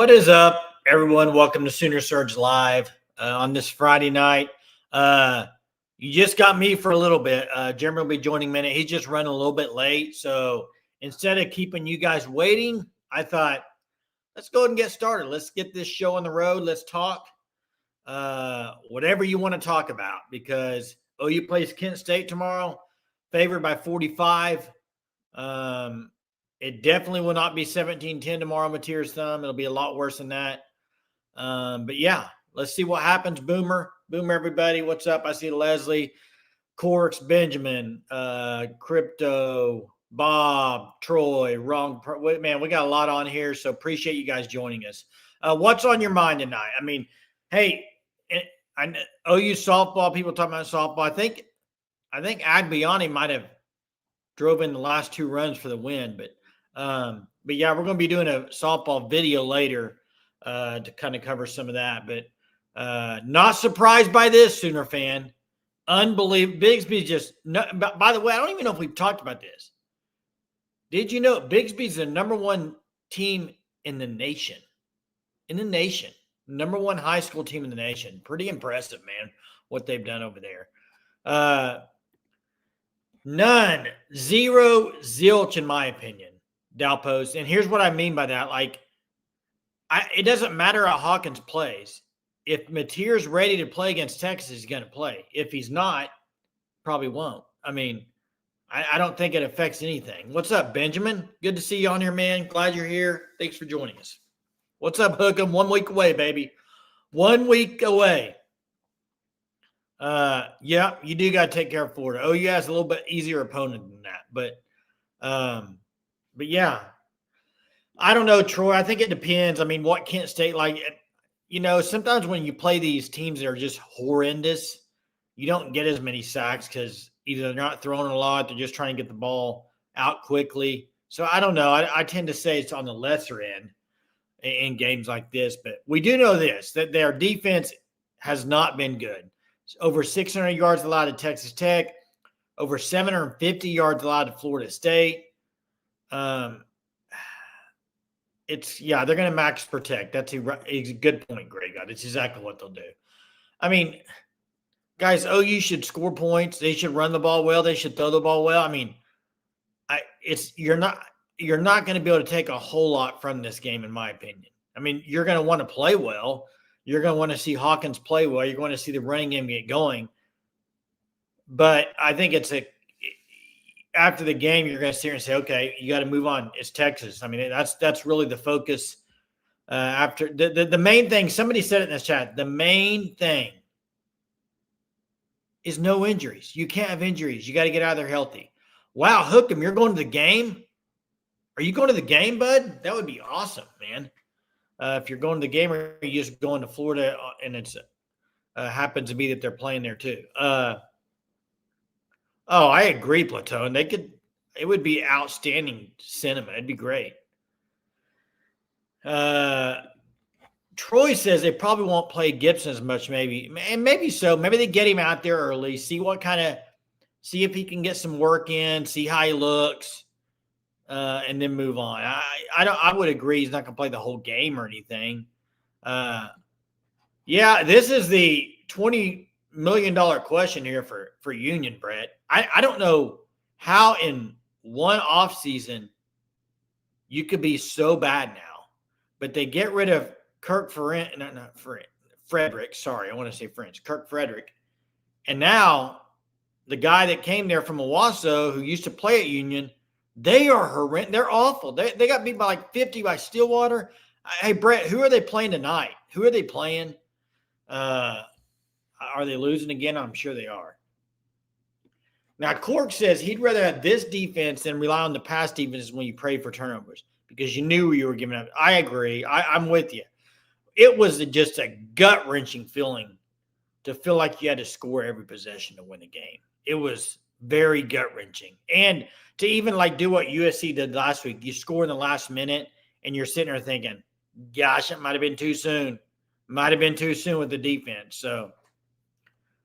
What is up, everyone? Welcome to Sooner Surge Live on this Friday night. You just got me for a little bit. Jeremy will be joining me. He's just running a little bit late. So instead of keeping you guys waiting, I thought, let's go ahead and get started. Let's get this show on the road. Let's talk whatever you want to talk about, because OU plays Kent State tomorrow, favored by 45. It definitely will not be 17-10 tomorrow, Mateer's thumb. It'll be a lot worse than that. But yeah, let's see what happens. Boomer, everybody. What's up? I see Leslie, Corks, Benjamin, Crypto, Bob, Troy, man, we got a lot on here, so appreciate you guys joining us. What's on your mind tonight? I mean, hey, OU softball, people talking about softball. I think Agbiani might have drove in the last two runs for the win, but yeah, we're going to be doing a softball video later to kind of cover some of that. But not surprised by this, Sooner fan. Unbelievable. Bigsby's just by the way, I don't even know if we've talked about this. Did you know Bigsby's the number one team in the nation? Number one high school team in the nation. Pretty impressive, man, what they've done over there. None, zero, zilch, in my opinion, Dalpost. And here's what I mean by that. Like, it doesn't matter how Hawkins plays. If Mateer's ready to play against Texas, he's going to play. If he's not, probably won't. I mean, I don't think it affects anything. What's up, Benjamin? Good to see you on here, man. Glad you're here. Thanks for joining us. What's up, Hookem? 1 week away, baby. 1 week away. Yeah, you do got to take care of Florida. OU has a little bit easier opponent than that, but yeah, I don't know, Troy. I think it depends. I mean, what Kent State, like, sometimes when you play these teams that are just horrendous, you don't get as many sacks because either they're not throwing a lot, they're just trying to get the ball out quickly. So I don't know. I tend to say it's on the lesser end in games like this, but we do know this, that their defense has not been good. Over 600 yards allowed to Texas Tech, over 750 yards allowed to Florida State. They're going to max protect. That's a good point, Greg. That's exactly what they'll do. I mean, guys, OU should score points. They should run the ball well. They should throw the ball well. I mean, you're not going to be able to take a whole lot from this game, in my opinion. I mean, you're going to want to play well. You're going to want to see Hawkins play well. You're going to see the running game get going. But I think after the game, you're going to sit here and say, okay, you got to move on. It's Texas. I mean, that's really the focus. After the main thing, somebody said it in this chat, the main thing is no injuries. You can't have injuries. You got to get out of there healthy. Wow, Hookem, you're going to the game? Are you going to the game, bud? That would be awesome, man. If you're going to the game, or you're just going to Florida and it's happens to be that they're playing there too. I agree, Platoon. It would be outstanding cinema. It'd be great. Troy says they probably won't play Gibson as much, maybe. And maybe so. Maybe they get him out there early, see if he can get some work in, see how he looks. And then move on. I would agree he's not going to play the whole game or anything. Yeah, this is the $20 million question here for Union, Brett. I don't know how in one offseason you could be so bad now, but they get rid of Frederick. Sorry, I want to say French. Kirk Frederick. And now the guy that came there from Owasso, who used to play at Union, they are horrendous. They're awful. They got beat by like 50 by Stillwater. Hey, Brett, who are they playing tonight? Who are they playing? Are they losing again? I'm sure they are. Now, Cork says he'd rather have this defense than rely on the pass defense when you pray for turnovers because you knew you were giving up. I agree. I'm with you. It was just a gut-wrenching feeling to feel like you had to score every possession to win the game. It was very gut-wrenching. And to even do what USC did last week, you score in the last minute, and you're sitting there thinking, gosh, it might have been too soon. Might have been too soon with the defense. So,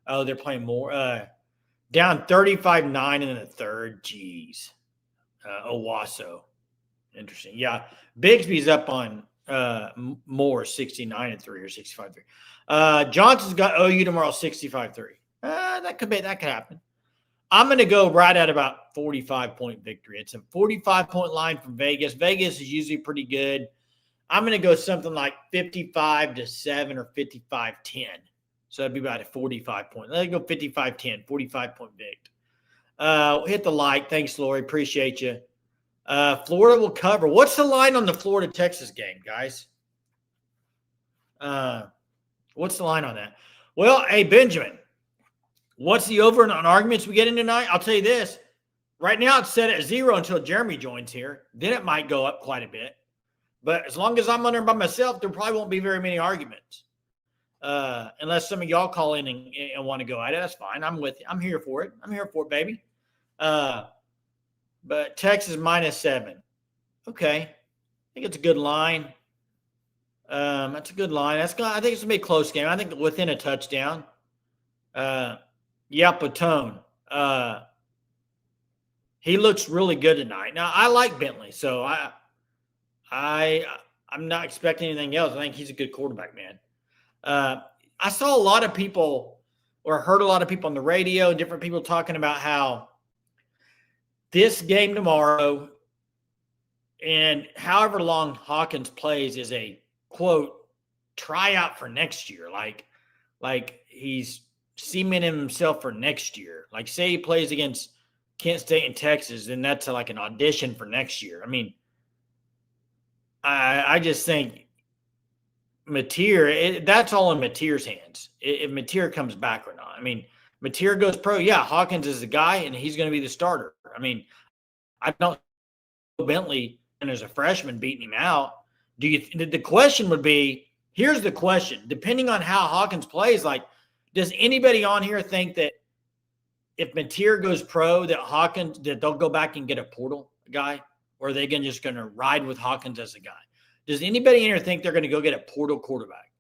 they're playing more. Down 35-9 in the third. Jeez. Owasso. Interesting. Yeah. Bigsby's up on Moore 69-3 or 65-3. Johnson's got OU tomorrow 65-3. That could happen. I'm going to go right at about 45-point victory. It's a 45-point line from Vegas. Vegas is usually pretty good. I'm going to go something like 55-7 or 55-10. So that'd be about a 45-point. Let's go 55-10, 45-point vict. Hit the like. Thanks, Lori. Appreciate you. Florida will cover. What's the line on the Florida-Texas game, guys? What's the line on that? Well, hey, Benjamin, what's the over on arguments we get in tonight? I'll tell you this. Right now, it's set at 0 until Jeremy joins here. Then it might go up quite a bit. But as long as I'm under by myself, there probably won't be very many arguments. Unless some of y'all call in and want to go at it. That's fine. I'm with you. I'm here for it. I'm here for it, baby. But Texas -7. Okay. I think it's a good line. That's a good line. I think it's going to be a close game. I think within a touchdown. Patone. He looks really good tonight. Now, I like Bentley, so I'm not expecting anything else. I think he's a good quarterback, man. I saw a lot of people or heard a lot of people on the radio and different people talking about how this game tomorrow and however long Hawkins plays is a, quote, tryout for next year. Like he's cementing himself for next year. Like say he plays against Kent State and Texas, then that's like an audition for next year. I mean, I just think Mateer, that's all in Mateer's hands. If Mateer comes back or not. I mean, Mateer goes pro. Yeah, Hawkins is the guy, and he's going to be the starter. I mean, I don't know Bentley, and as a freshman, beating him out. The question would be, here's the question. Depending on how Hawkins plays, like, does anybody on here think that if Mateer goes pro, that they'll go back and get a portal guy? Or are they just going to ride with Hawkins as a guy? Does anybody in here think they're going to go get a portal quarterback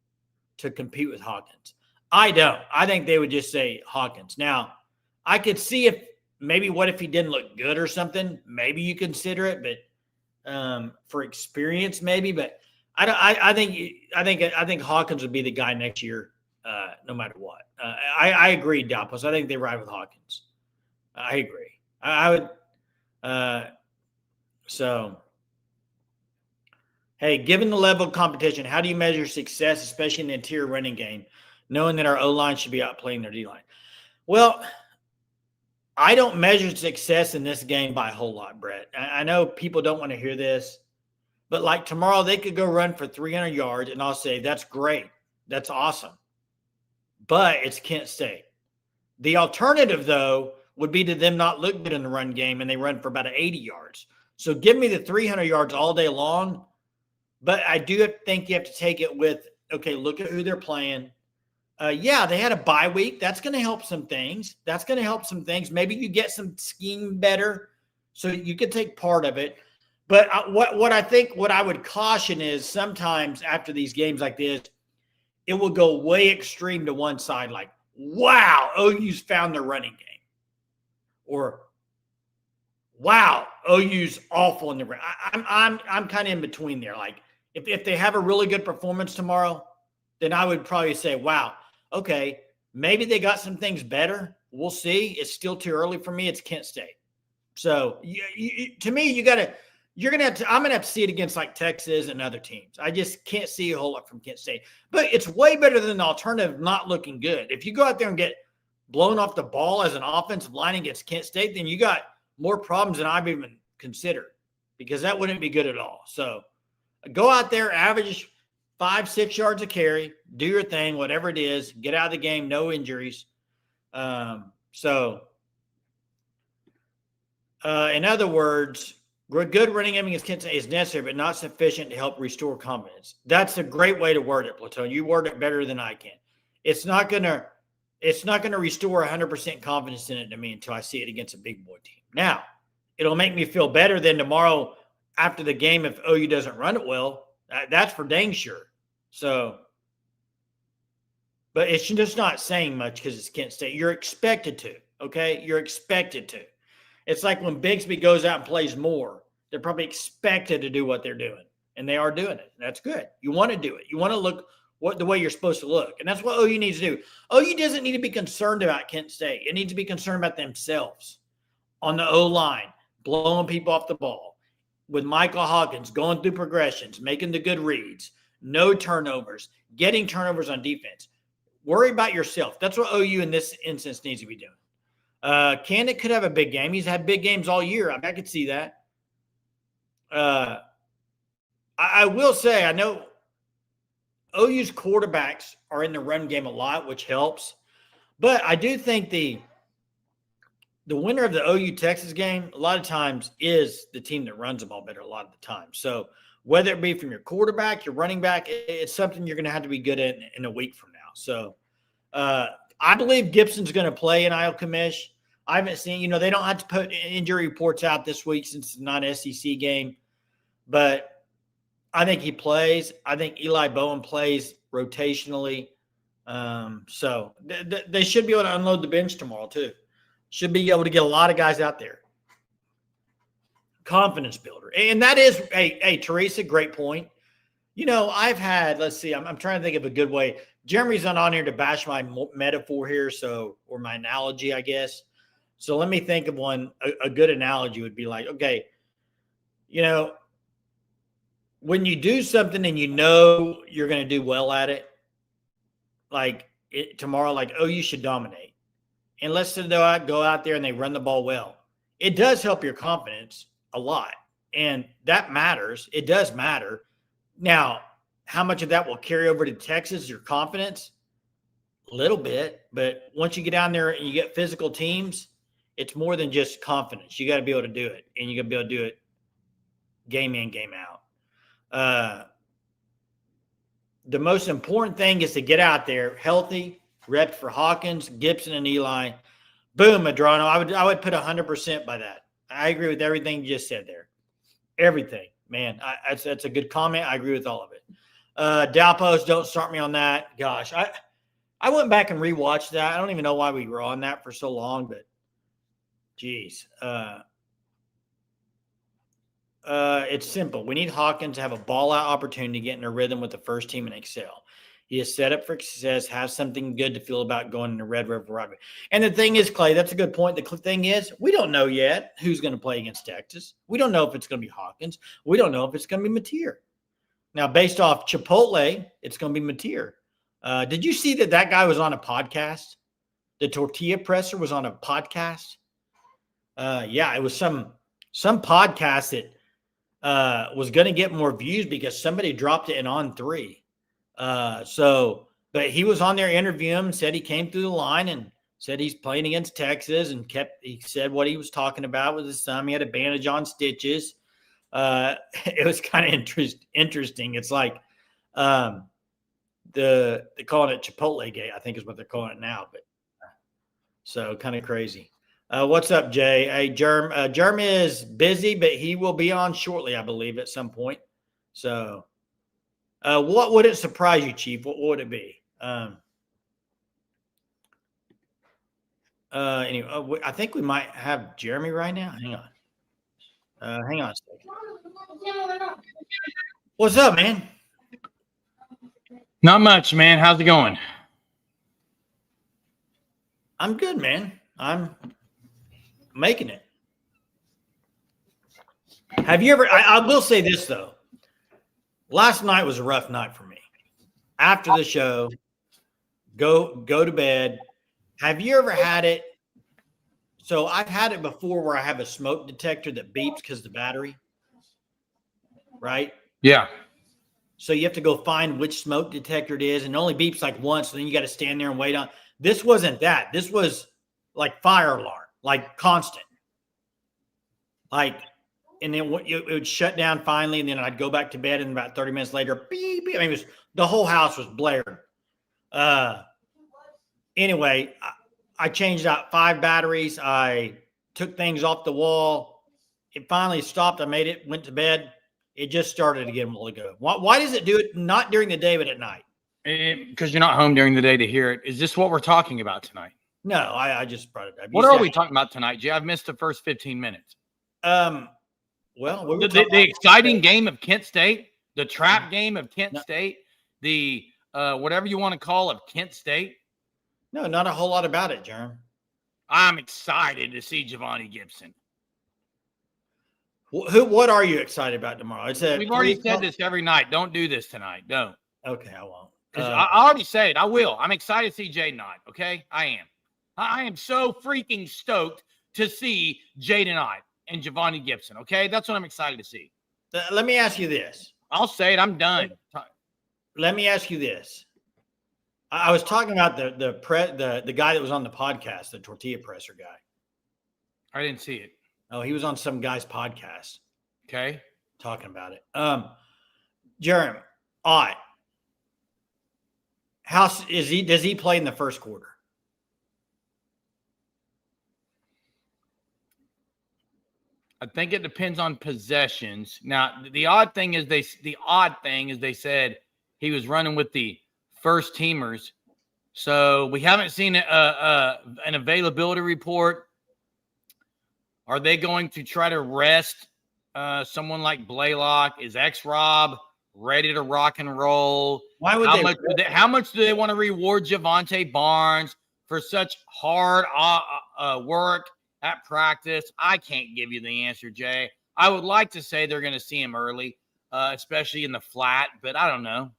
to compete with Hawkins? I don't. I think they would just say Hawkins. Now, I could see what if he didn't look good or something? Maybe you consider it, but for experience, maybe. But I think Hawkins would be the guy next year, no matter what. I agree, Dalpos. I think they ride with Hawkins. I agree. I would. So, hey, given the level of competition, how do you measure success, especially in the interior running game, knowing that our O-line should be outplaying their D-line? Well, I don't measure success in this game by a whole lot, Brett. I know people don't want to hear this, but like tomorrow they could go run for 300 yards, and I'll say, that's great. That's awesome. But it's Kent State. The alternative, though, would be to them not look good in the run game, and they run for about 80 yards. So give me the 300 yards all day long. But I do think you have to take it with, okay, look at who they're playing. Yeah, they had a bye week. That's going to help some things. Maybe you get some scheme better so you could take part of it. But what I would caution is sometimes after these games like this, it will go way extreme to one side, like, wow, OU's found their running game. Or, wow, OU's awful in the run. I'm kind of in between there. Like, if they have a really good performance tomorrow, then I would probably say, wow, okay, maybe they got some things better. We'll see. It's still too early for me. It's Kent State. So to me, I'm going to have to see it against like Texas and other teams. I just can't see a whole lot from Kent State. But it's way better than the alternative not looking good. If you go out there and get blown off the ball as an offensive line against Kent State, then you got more problems than I've even considered, because that wouldn't be good at all. So go out there, average 5-6 yards a carry, do your thing, whatever it is, get out of the game, no injuries. In other words, good running game against Kent State is necessary, but not sufficient to help restore confidence. That's a great way to word it, Platone. You word it better than I can. It's not going to restore 100% confidence in it to me until I see it against a big boy team. Now, it'll make me feel better than tomorrow after the game if OU doesn't run it well. That's for dang sure. So, but it's just not saying much because it's Kent State. You're expected to, okay? You're expected to. It's like when Bigsby goes out and plays more. They're probably expected to do what they're doing. and they are doing it. That's good. You want to do it. You want to look the way you're supposed to look, and that's what OU needs to do. OU doesn't need to be concerned about Kent State. It needs to be concerned about themselves on the O-line, blowing people off the ball, with Michael Hawkins going through progressions, making the good reads, no turnovers, getting turnovers on defense. Worry about yourself. That's what OU in this instance needs to be doing. Candid could have a big game. He's had big games all year. I could see that. I will say, I know OU's quarterbacks are in the run game a lot, which helps. But I do think the winner of the OU-Texas game, a lot of times, is the team that runs the ball better a lot of the time. So whether it be from your quarterback, your running back, it's something you're going to have to be good at in a week from now. So I believe Gibson's going to play in Iowa Commish. I haven't seen, they don't have to put injury reports out this week since it's not an SEC game. But I think he plays. I think Eli Bowen plays rotationally. So they should be able to unload the bench tomorrow too. Should be able to get a lot of guys out there. Confidence builder. And that is, hey, Teresa, great point. I've had, let's see, I'm trying to think of a good way. Jeremy's not on here to bash my metaphor here, or my analogy, I guess. So let me think of one. A good analogy would be like, okay, when you do something and you're going to do well at it, like tomorrow, like, you should dominate. And let's say they go out there and they run the ball well. It does help your confidence a lot. And that matters. It does matter. Now, how much of that will carry over to Texas, your confidence? A little bit. But once you get down there and you get physical teams, it's more than just confidence. You got to be able to do it. And you got to be able to do it game in, game out. The most important thing is to get out there healthy, reps for Hawkins, Gibson, and Eli. Boom, Madrano. I would put 100% by that. I agree with everything you just said there. Everything, man. That's a good comment. I agree with all of it. Dalpos, don't start me on that. Gosh, I went back and rewatched that. I don't even know why we were on that for so long, but geez. It's simple. We need Hawkins to have a ball-out opportunity to get in a rhythm with the first team and excel. He is set up for success, has something good to feel about going into Red River Rugby. And the thing is, Clay, that's a good point. The thing is, we don't know yet who's going to play against Texas. We don't know if it's going to be Hawkins. We don't know if it's going to be Mateer. Now, based off Chipotle, it's going to be Mateer. Did you see that guy was on a podcast? The tortilla presser was on a podcast? Yeah, it was some podcast that was going to get more views because somebody dropped it in On3. But he was on there interviewing him, said he came through the line and said he's playing against Texas and he said what he was talking about with his thumb. He had a bandage on, stitches. It was kind of interesting. It's like, they're calling it Chipotle Gate, I think is what they're calling it now, but so kind of crazy. What's up, Jay? Hey, Jerm is busy, but he will be on shortly, I believe, at some point. So, what would it surprise you, Chief? What would it be? Anyway, I think we might have Jeremy right now. Hang on a second. What's up, man? Not much, man. How's it going? I'm good, man. I'm making it. Have you ever? I will say this though. Last night was a rough night for me. After the show, go to bed. Have you ever had it? So I've had it before where I have a smoke detector that beeps because of the battery. Right? Yeah. So you have to go find which smoke detector it is, and it only beeps like once, so then you got to stand there and wait on. This wasn't that. This was like fire alarm, like constant. Like, and then it would shut down finally, and then I'd go back to bed, and about 30 minutes later, beep, beep. I mean, the whole house was blaring. Anyway, I changed out 5 batteries. I took things off the wall. It finally stopped. I made it, went to bed. It just started again a while ago. Why does it do it not during the day, but at night? Because you're not home during the day to hear it. Is this what we're talking about tonight? No, I just brought it up. What are we talking about tonight, Jay? I've missed the first 15 minutes. Well, the exciting game of Kent State The trap game of Kent No. State, the whatever you want to call of Kent State. No, not a whole lot about it, Jerm. I'm excited to see Giovanni Gibson. What are you excited about tomorrow? We've already said this every night. Don't do this tonight. Don't. Okay, I won't. I already said I will. I'm excited to see Jaden Ivey. Okay, I am. I am so freaking stoked to see Jaden Ivey and Giovanni Gibson. Okay, that's what I'm excited to see. Let me ask you this. I'll say it. I'm done. Let me ask you this. I was talking about the guy that was on the podcast, the tortilla presser guy. I didn't see it. Oh, he was on some guy's podcast. Okay, talking about it. Jeremy, all right. Does he play in the first quarter? I think it depends on possessions. Now, the odd thing is they said he was running with the first teamers, so we haven't seen an availability report. Are they going to try to rest someone like Blaylock? Is X-Rob ready to rock and roll? How much do they want to reward Javonte Barnes for such hard work at practice? I can't give you the answer, Jay. I would like to say they're going to see him early, especially in the flat, but I don't know.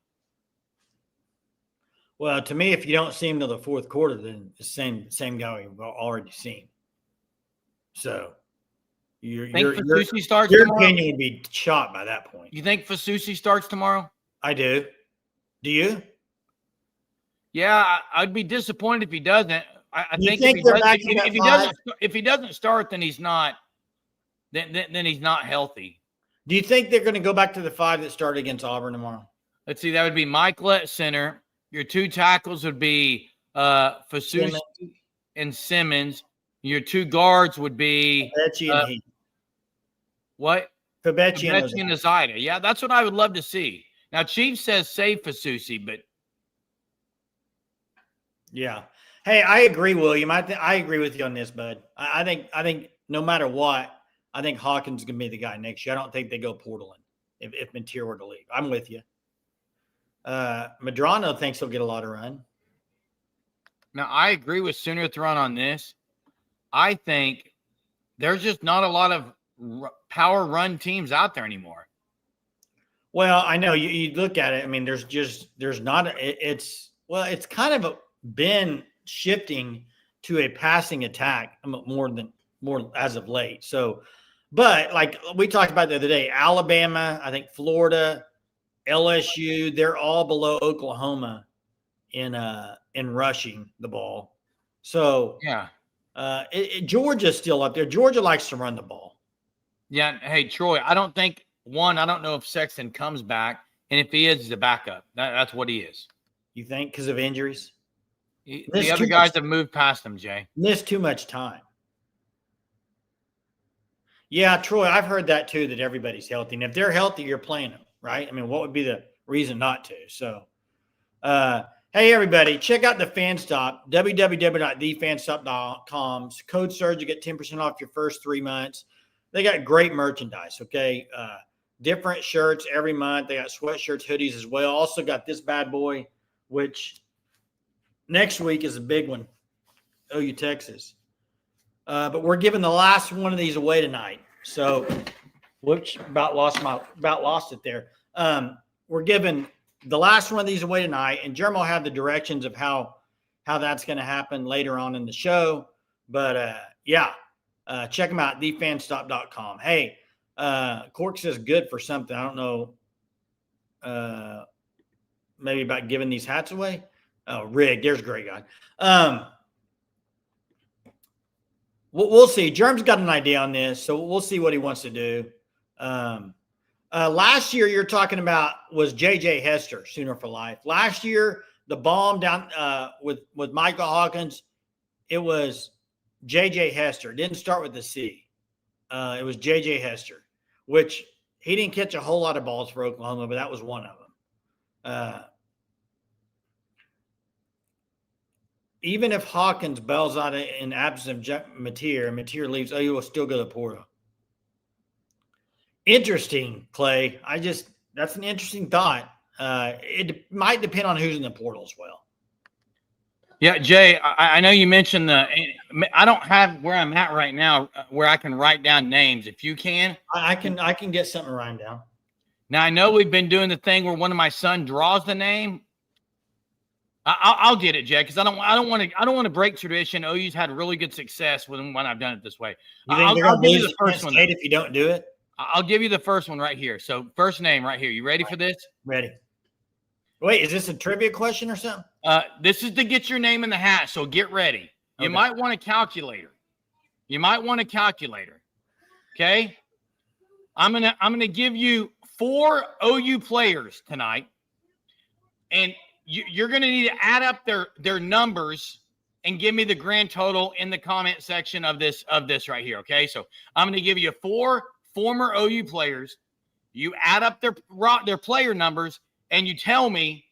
Well, to me, if you don't see him till the fourth quarter, then the same guy we've already seen. So your opinion would be shot by that point. You think Fasusi starts tomorrow? I do. Do you? Yeah, I'd be disappointed if he doesn't. I think if he doesn't start, then he's not. Then he's not healthy. Do you think they're going to go back to the 5 that started against Auburn tomorrow? Let's see. That would be Michael at center. Your 2 tackles would be Fasusi and Simmons. Your 2 guards would be what? Fabechi and Azida. Yeah, that's what I would love to see. Now, Chief says save Fasusi, but yeah. Hey, I agree, William. I agree with you on this, bud. I think no matter what, I think Hawkins is going to be the guy next year. I don't think they go Portland if Mateer were to leave. I'm with you. Medrano thinks he'll get a lot of run. Now, I agree with Sooner Throne on this. I think there's just not a lot of power run teams out there anymore. Well, I know you look at it. I mean, it's kind of been shifting to a passing attack more as of late. So, but like we talked about the other day, Alabama, I think Florida, LSU, they're all below Oklahoma in rushing the ball. So yeah, Georgia's still up there. Georgia likes to run the ball. Yeah. Hey, Troy, I don't know if Sexton comes back, and if he is, he's a backup. That's what he is. You think because of injuries? The other guys have moved past him, Jay. Missed too much time. Yeah, Troy, I've heard that too, that everybody's healthy. And if they're healthy, you're playing them, right? I mean, what would be the reason not to? So, hey, everybody, check out the Fan Stop, www.thefanstop.com. Code SURGE, you get 10% off your first 3 months. They got great merchandise, okay? Different shirts every month. They got sweatshirts, hoodies as well. Also got this bad boy, which next week is a big one, OU, Texas. But we're giving the last one of these away tonight. So, whoops, about lost it there. We're giving the last one of these away tonight, and Jeremy will have the directions of how that's going to happen later on in the show. But check them out, thefanstop.com. Hey, Cork says good for something. I don't know. Maybe about giving these hats away. Oh, Rig, there's a great guy. We'll see. Germ's got an idea on this, so we'll see what he wants to do. Last year, you're talking about was J.J. Hester, Sooner for Life. Last year, the bomb down with Michael Hawkins, it was J.J. Hester. It didn't start with the C. It was J.J. Hester, which he didn't catch a whole lot of balls for Oklahoma, but that was one of them. Even if Hawkins bails out in absence of Mateer leaves, you will still go to Porto. Interesting, Clay. That's an interesting thought. It might depend on who's in the portal as well. Yeah, Jay, I know you mentioned I don't have where I'm at right now where I can write down names. If you can. I can get something written down. Now, I know we've been doing the thing where one of my son draws the name. I'll get it, Jay, because I don't want to break tradition. OU's had really good success when I've done it this way. You think they're going to lose the first one if you don't do it? I'll give you the first one right here. So first name right here. You ready for this? Ready. Wait, is this a trivia question or something? This is to get your name in the hat. So get ready. You might want a calculator. Okay. I'm gonna give you 4 OU players tonight, and you're gonna need to add up their numbers and give me the grand total in the comment section of this right here. Okay. So I'm gonna give you 4 former OU players. You add up their player numbers, and you tell me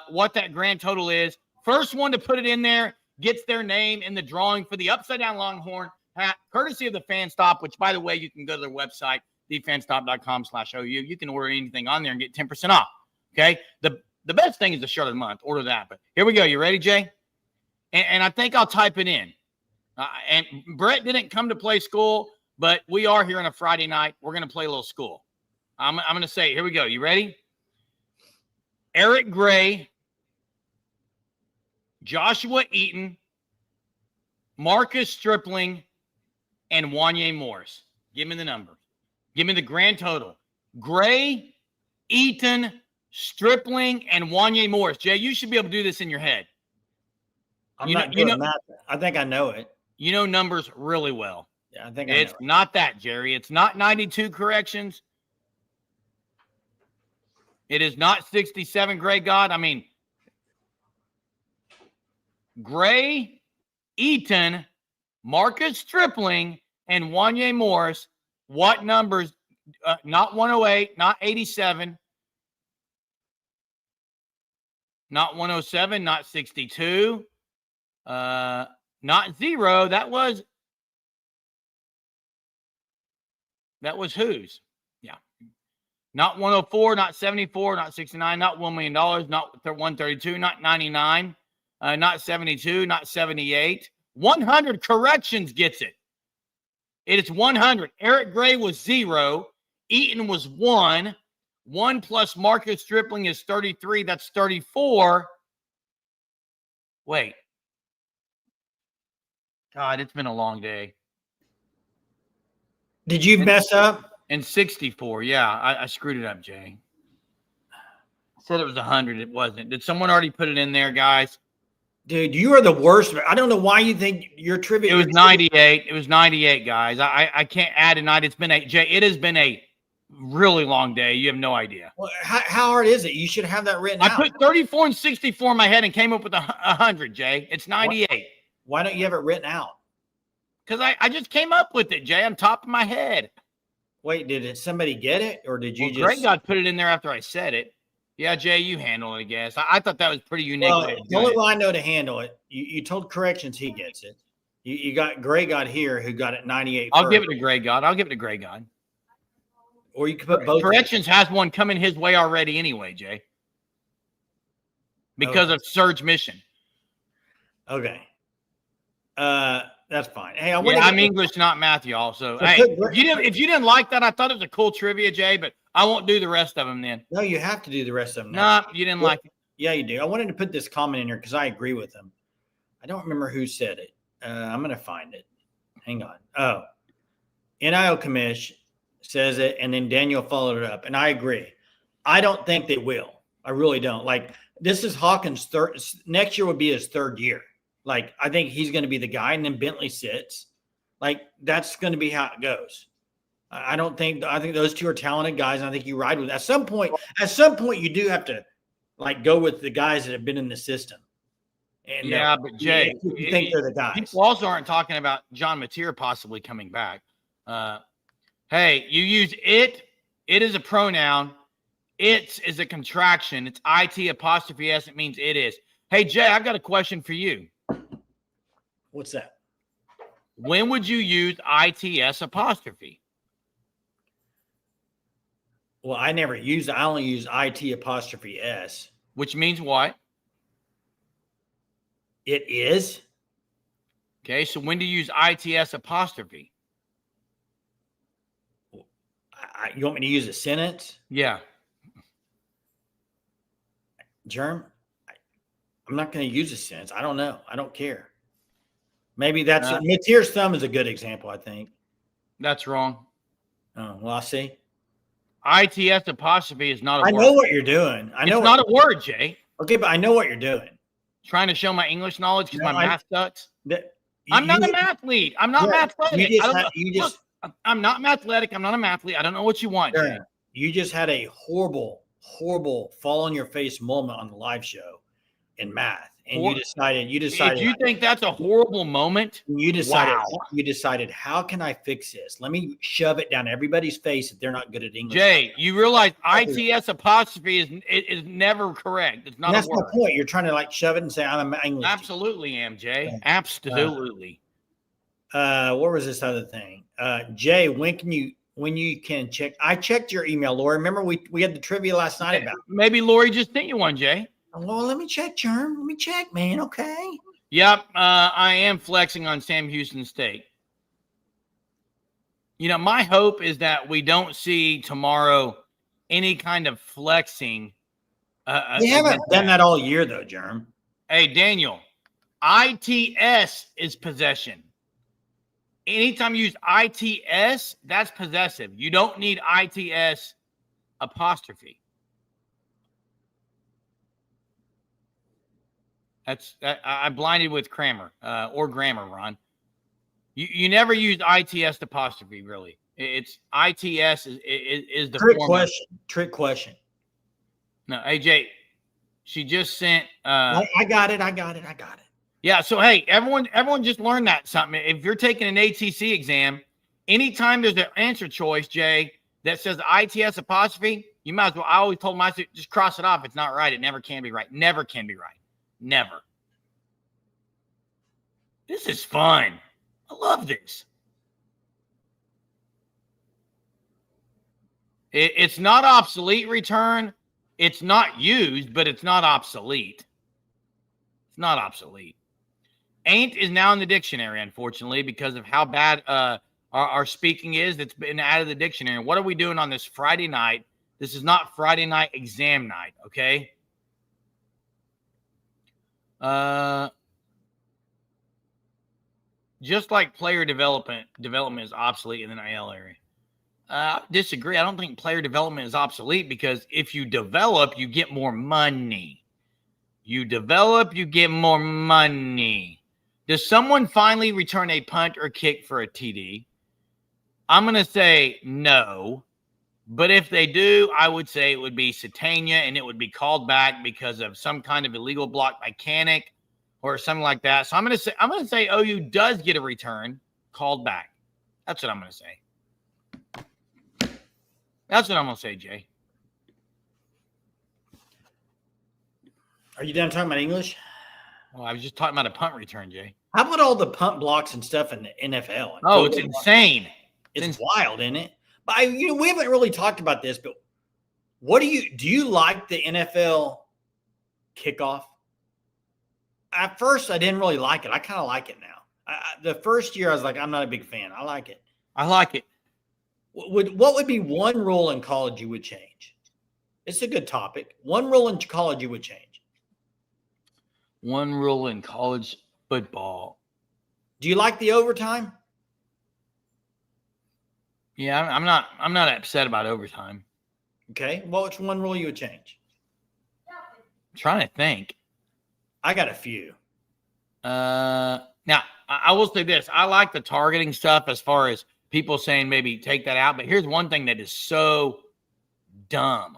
what that grand total is. First one to put it in there gets their name in the drawing for the Upside Down Longhorn hat, courtesy of the Fan Stop, which, by the way, you can go to their website, thefanstop.com/OU. You can order anything on there and get 10% off. Okay. The best thing is the shirt of the month. Order that. But here we go. You ready, Jay? And I think I'll type it in. And Brett didn't come to play school, but we are here on a Friday night. We're going to play a little school. I'm going to say it. Here we go. You ready? Eric Gray, Joshua Eaton, Marcus Stripling, and Wanye Morris. Give me the numbers. Give me the grand total. Gray, Eaton, Stripling, and Wanye Morris. Jay, you should be able to do this in your head. I'm not good at math. I think I know it. You know numbers really well. Yeah, I think it's not that, Jerry. It's not 92 corrections. It is not 67, Gray God. I mean, Gray, Eaton, Marcus Stripling, and Wanye Morris. What numbers? Not 108, not 87, not 107, not 62, not 0. That was whose? Yeah. Not 104, not 74, not 69, not $1 million, not 132, not 99, not 72, not 78. 100 corrections gets it. It is 100. Eric Gray was 0. Eaton was 1. 1 plus Marcus Stripling is 33. That's 34. Wait. God, it's been a long day. Did you mess up? And 64. Yeah, I screwed it up, Jay. I said it was 100. It wasn't. Did someone already put it in there, guys? Dude, you are the worst. I don't know why you think your trivia. It was 98. It was 98, guys. I can't add a night. It has been a really long day. You have no idea. Well, how hard is it? You should have that written out. I put 34 and 64 in my head and came up with 100, Jay. It's 98. Why don't you have it written out? Because I just came up with it, Jay, on top of my head. Wait, did somebody get it, or did you just? Greg God put it in there after I said it. Yeah, Jay, you handle it, I guess. I thought that was pretty unique. Well, the only way I know to handle it, you told corrections, he gets it. You got Greg God here who got it 98. I'll give it to Greg God. Or you could put both. Corrections has one coming his way already anyway, Jay. Because of Surge Mission. Okay. That's fine. Hey, I'm English, not math, y'all. So hey, if you didn't like that, I thought it was a cool trivia, Jay, but I won't do the rest of them then. No, you have to do the rest of them. No, you didn't like it. Yeah, you do. I wanted to put this comment in here because I agree with him. I don't remember who said it. I'm going to find it. Hang on. Oh, NIL Commish says it, and then Daniel followed it up, and I agree. I don't think they will. I really don't. Like, this is Hawkins' third. Next year would be his 3rd year. Like, I think he's going to be the guy, and then Bentley sits. Like, that's going to be how it goes. I think those two are talented guys, and I think you ride with. At some point, you do have to, like, go with the guys that have been in the system. And yeah, but Jay, you think they're the guys. People also aren't talking about John Mateer possibly coming back. Hey, you use it. It is a pronoun. It's is a contraction. It's IT apostrophe S. It means it is. Hey, Jay, I've got a question for you. What's that? When would you use ITS apostrophe? Well, I never use. I only use IT''S. which means what? It is. Okay, so when do you use ITS apostrophe? You want me to use a sentence? Yeah. Germ? I'm not going to use a sentence. I don't know. I don't care. Maybe that's Mateer's thumb is a good example, I think. That's wrong. Oh, well, I'll see. ITS apostrophe is not a word. I know what you're doing. I know it's not a word, Jay. Okay, but I know what you're doing. Trying to show my English knowledge because my math sucks. I'm not a mathlete. I'm not mathletic. I'm not mathletic. I'm not a mathlete. I don't know what you want, Jay. You just had a horrible, horrible fall on your face moment on the live show in math. And you decided If you think that's a horrible moment, you decided, how can I fix this? Let me shove it down everybody's face if they're not good at English. Jay, you realize ITS apostrophe is never correct. It's not that's a word. My point. You're trying to like shove it and say I'm an English. Absolutely am, Jay. Absolutely. What was this other thing? Jay, when you can check? I checked your email, Lori. Remember we had the trivia last night about it. Maybe Lori just sent you one, Jay. Well, let me check, Germ. Let me check, man. Okay. Yep. I am flexing on Sam Houston State. You know, my hope is that we don't see tomorrow any kind of flexing. They haven't done that all year, though, Germ. Hey, Daniel, ITS is possession. Anytime you use ITS, that's possessive. You don't need ITS apostrophe. I blinded with grammar, Ron. You never use ITS apostrophe, really. It's ITS is the trick question. No, AJ, she just sent. I got it. Yeah. So hey, everyone, just learn that something. If you're taking an ATC exam, anytime there's an answer choice, Jay, that says ITS apostrophe, you might as well. I always told myself just cross it off. It's not right. It never can be right. Never can be right. Never. This is fun. I love this. It's not obsolete return. It's not used, but it's not obsolete. It's not obsolete. Ain't is now in the dictionary, unfortunately, because of how bad our speaking is. It's been out of the dictionary. What are we doing on this Friday night? This is not Friday night exam night, okay? Just like player development is obsolete in the NIL area. Disagree. I don't think player development is obsolete because if you develop, you get more money. You develop, you get more money. Does someone finally return a punt or kick for a TD? I'm going to say no. But if they do, I would say it would be Satania and it would be called back because of some kind of illegal block mechanic or something like that. So I'm going to say OU does get a return called back. That's what I'm going to say. That's what I'm going to say, Jay. Are you done talking about English? Well, I was just talking about a punt return, Jay. How about all the punt blocks and stuff in the NFL? Oh, it's insane. It's wild, isn't it? But we haven't really talked about this, but do you like the NFL kickoff? At first, I didn't really like it. I kind of like it now. The first year, I was like, I'm not a big fan. I like it. I like it. What would be one rule in college you would change? It's a good topic. One rule in college you would change. One rule in college football. Do you like the overtime? Yeah, I'm not upset about overtime. Okay. Well, which one rule you would change? I'm trying to think. I got a few. Now, I will say this. I like the targeting stuff as far as people saying maybe take that out. But here's one thing that is so dumb,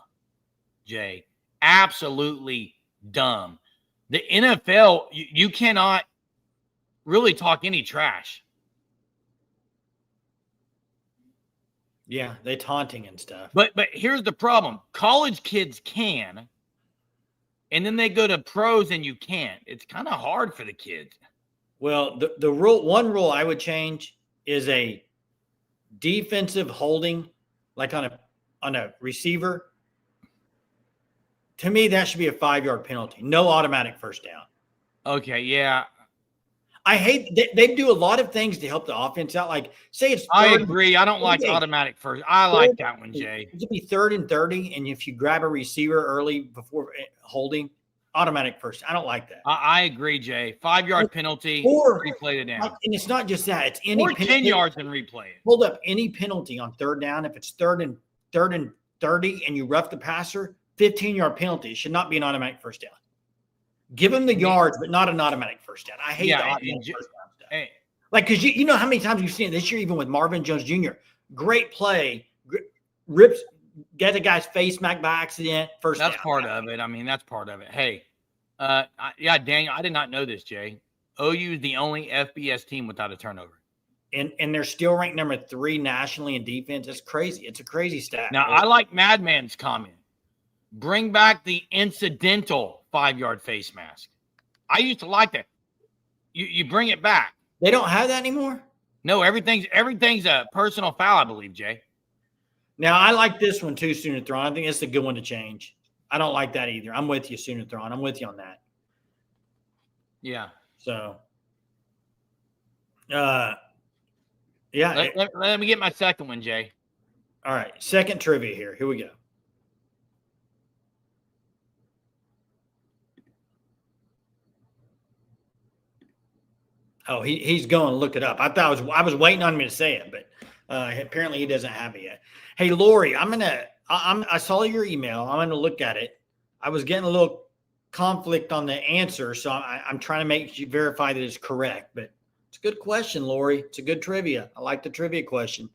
Jay. Absolutely dumb. The NFL, you cannot really talk any trash. Yeah, they taunting and stuff. But here's the problem. College kids can, and then they go to pros and you can't. It's kind of hard for the kids. Well, the one rule I would change is a defensive holding, like on on a receiver, to me, that should be a 5-yard penalty. No automatic first down. Okay, yeah. I hate they do a lot of things to help the offense out. Like, say it's I agree. I don't like automatic first. I like that one, Jay. It should be 3rd and 30, and if you grab a receiver early before holding, automatic first. I don't like that. I agree, Jay. 5-yard penalty, or replay it down. And it's not just that; it's any or 10 yards and replay it. Hold up, any penalty on 3rd down. If it's 3rd and 30, and you rough the passer, 15-yard penalty. It should not be an automatic first down. Give them the yards, but not an automatic first down. I hate the automatic first down stuff. Hey. Like, because you know how many times you've seen it this year, even with Marvin Jones Jr. Great play, rips, get a guy's face smacked by accident, first down. That's part of it. I mean, that's part of it. Hey, yeah, Daniel, I did not know this, Jay. OU is the only FBS team without a turnover. And they're still ranked number 3 nationally in defense. It's crazy. It's a crazy stat. Now, I like Madman's comment. Bring back the incidental 5-yard face mask. I used to like that. You bring it back. They don't have that anymore? No, everything's a personal foul, I believe, Jay. Now, I like this one too, Sooner-Thron. I think it's a good one to change. I don't like that either. I'm with you, Sooner-Thron. I'm with you on that. Yeah. So, yeah. Let me get my second one, Jay. All right. Second trivia here. Here we go. Oh, he's going to look it up. I was waiting on me to say it, but apparently he doesn't have it yet. Hey, Lori, I saw your email. I'm going to look at it. I was getting a little conflict on the answer, so I'm trying to make you verify that it's correct. But it's a good question, Lori. It's a good trivia. I like the trivia question.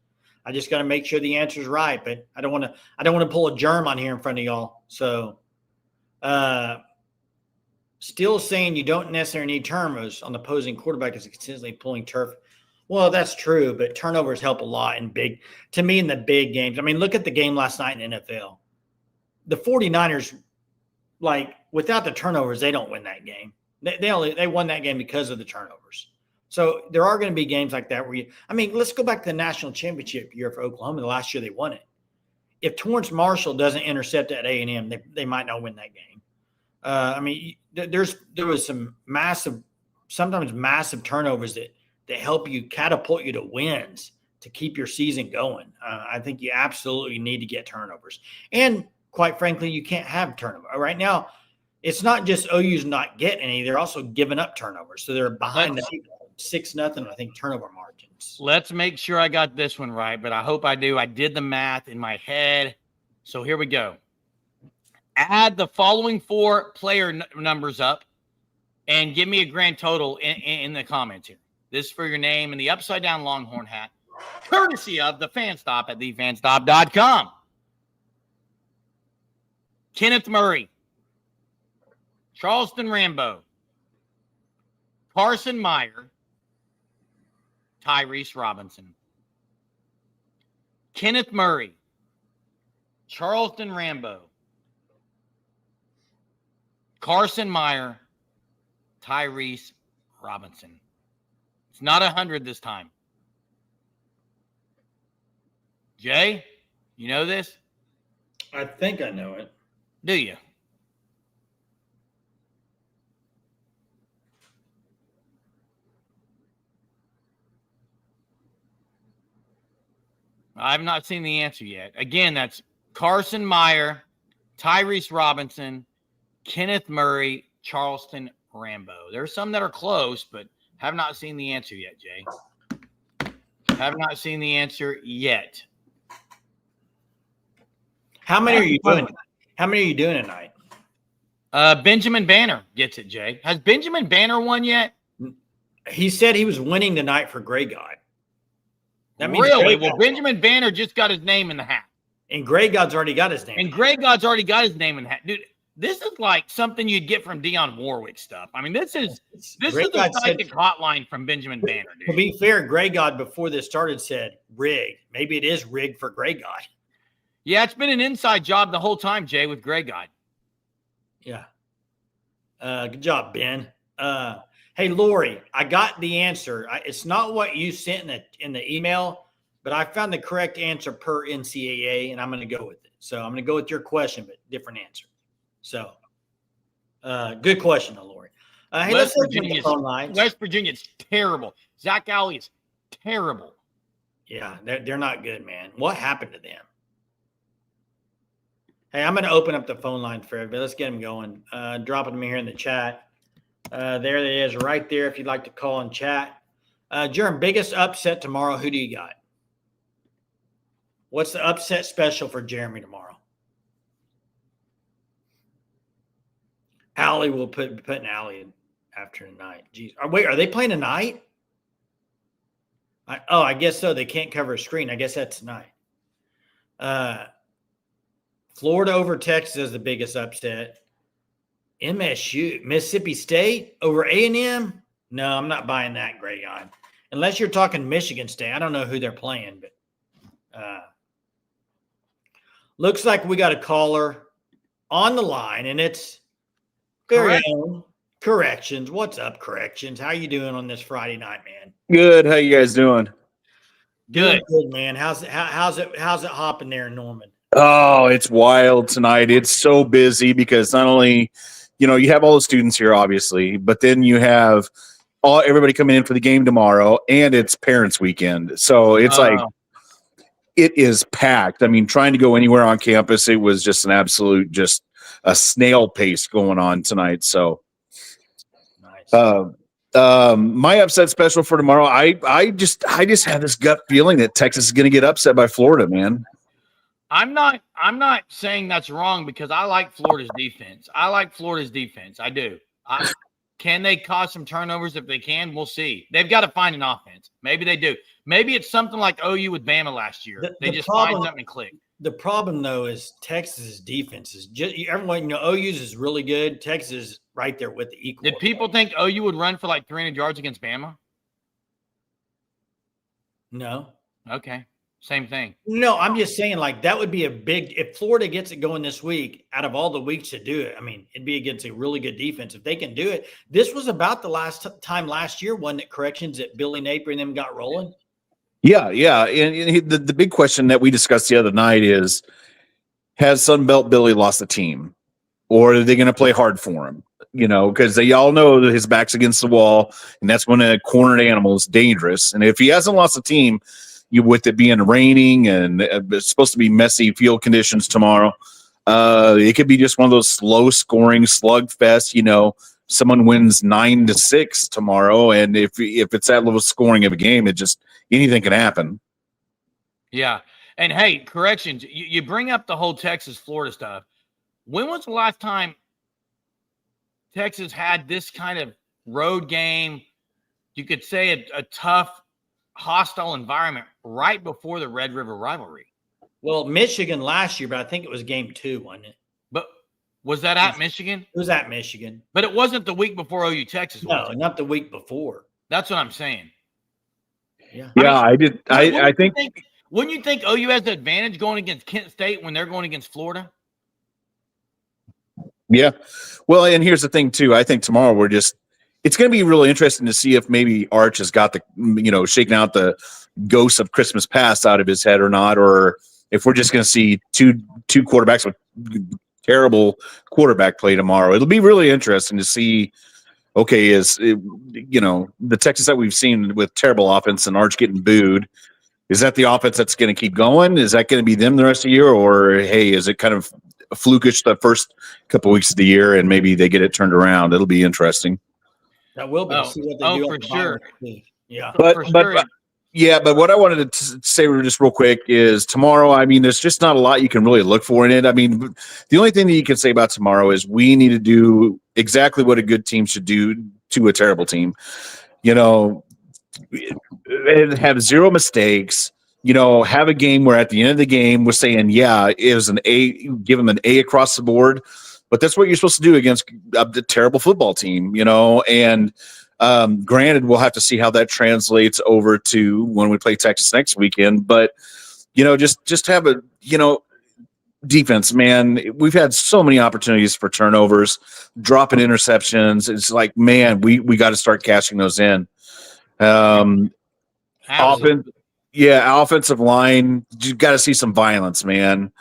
I just got to make sure the answer's right, but I don't want to pull a germ on here in front of y'all. So, still saying you don't necessarily need turnovers on the opposing quarterback is consistently pulling turf. Well, that's true, but turnovers help a lot in the big games. I mean, look at the game last night in the NFL. The 49ers, like, without the turnovers, they don't win that game. They won that game because of the turnovers. So there are going to be games like that where let's go back to the national championship year for Oklahoma. The last year they won it. If Torrance Marshall doesn't intercept at A&M, they might not win that game. There was some sometimes massive turnovers that help you catapult you to wins to keep your season going. I think you absolutely need to get turnovers. And quite frankly, you can't have turnover. Right now, it's not just OU's not getting any, they're also giving up turnovers. So they're behind 6-0, I think, turnover margins. Let's make sure I got this one right, but I hope I do. I did the math in my head. So here we go. Add the following 4 player numbers up and give me a grand total in the comments here. This is for your name and the upside-down Longhorn hat, courtesy of the Fan Stop at thefanstop.com. Kenneth Murray, Charleston Rambo, Carson Meyer, Tyrese Robinson. Kenneth Murray, Charleston Rambo, Carson Meyer, Tyrese Robinson. It's not 100 this time. Jay, you know this? I think I know it. Do you? I've not seen the answer yet. Again, that's Carson Meyer, Tyrese Robinson, Kenneth Murray, Charleston Rambo. There's some that are close, but have not seen the answer yet, Jay. Have not seen the answer yet. How many are you doing? How many are you doing tonight? Benjamin Banner gets it, Jay. Has Benjamin Banner won yet? He said he was winning tonight for Grey God. That means really? Well, Benjamin Banner just got his name in the hat. And Grey God's already got his name. And Grey God's already got his name in the hat. Dude, this is like something you'd get from Dionne Warwick stuff. I mean, this is the psychic hotline from Benjamin Banner, dude. To be fair, Grey God before this started said rigged. Maybe it is rigged for Grey God. Yeah, it's been an inside job the whole time, Jay, with Grey God. Yeah. Good job, Ben. Hey, Lori, I got the answer. It's not what you sent in the email. but I found the correct answer per NCAA, and I'm going to go with it. So I'm going to go with your question, but different answer. So good question, though, Lori. Hey, let's open the phone lines. West Virginia's terrible. Zach Alley is terrible. Yeah, they're not good, man. What happened to them? Hey, I'm going to open up the phone line for everybody. Let's get them going. Dropping them here in the chat. There it is right there if you'd like to call and chat. Jerem, biggest upset tomorrow, who do you got? What's the upset special for Jeremy tomorrow? Allie will putting Allie in after tonight. Jeez. Wait, are they playing tonight? I guess so. They can't cover a screen. I guess that's tonight. Florida over Texas is the biggest upset. MSU, Mississippi State over A&M? No, I'm not buying that, Grayon. Unless you're talking Michigan State. I don't know who they're playing, but looks like we got a caller on the line, and it's very own Corrections. What's up, Corrections? How you doing on this Friday night, man? Good. How you guys doing? Good, man. How's it hopping there in Norman? Oh, it's wild tonight. It's so busy because not only, you have all the students here, obviously, but then you have everybody coming in for the game tomorrow, and it's Parents' Weekend. So it's it is packed. I mean, trying to go anywhere on campus, it was just an absolute, just a snail pace going on tonight. So, nice. My upset special for tomorrow, I just have this gut feeling that Texas is going to get upset by Florida, man. I'm not saying that's wrong because I like Florida's defense. I do. Can they cause some turnovers? If they can, we'll see. They've got to find an offense. Maybe they do. Maybe it's something like OU with Bama last year. They just find something and click. The problem, though, is Texas's defense is just everyone. OU's is really good. Texas is right there with the equal. Did people think OU would run for like 300 yards against Bama? No. Okay. Same thing. No, I'm just saying, like, that would be a big – if Florida gets it going this week, out of all the weeks to do it, I mean, it'd be against a really good defense. If they can do it, this was about the last time last year, wasn't it, Corrections, that Billy Napier and them got rolling? Yeah. And the big question that we discussed the other night is, has Sunbelt Billy lost the team? Or are they going to play hard for him? Because they all know that his back's against the wall, and that's when a cornered animal is dangerous. And if he hasn't lost the team – with it being raining and it's supposed to be messy field conditions tomorrow, it could be just one of those slow scoring slugfest. Someone wins 9-6 tomorrow, and if it's that level scoring of a game, it just anything can happen. Yeah, and hey, Corrections, you bring up the whole Texas Florida stuff. When was the last time Texas had this kind of road game? You could say a tough, hostile environment right before the Red River rivalry. Well, Michigan last year, but I think it was game 2, wasn't it? But was that at Michigan? It was at Michigan. But it wasn't the week before OU Texas. No, not the week before. That's what I'm saying. Yeah. I did. I think. Wouldn't you think OU has the advantage going against Kent State when they're going against Florida? Yeah. Well, and here's the thing too. I think tomorrow it's going to be really interesting to see if maybe Arch has got the, shaking out the ghosts of Christmas past out of his head or not, or if we're just going to see two quarterbacks with terrible quarterback play tomorrow. It'll be really interesting to see, okay, the Texas that we've seen with terrible offense and Arch getting booed, is that the offense that's going to keep going? Is that going to be them the rest of the year? Or, hey, is it kind of flukish the first couple weeks of the year and maybe they get it turned around? It'll be interesting. That will be. See what they do for sure. Yeah. But what I wanted to say just real quick is tomorrow, I mean, there's just not a lot you can really look for in it. I mean, the only thing that you can say about tomorrow is we need to do exactly what a good team should do to a terrible team. Have zero mistakes, have a game where at the end of the game we're saying, yeah, it was an A, give them an A across the board. But that's what you're supposed to do against a terrible football team, and granted, we'll have to see how that translates over to when we play Texas next weekend. But, just have a, defense, man. We've had so many opportunities for turnovers, dropping interceptions. It's like, man, we got to start cashing those in. Offense, Yeah, offensive line, you got to see some violence, man.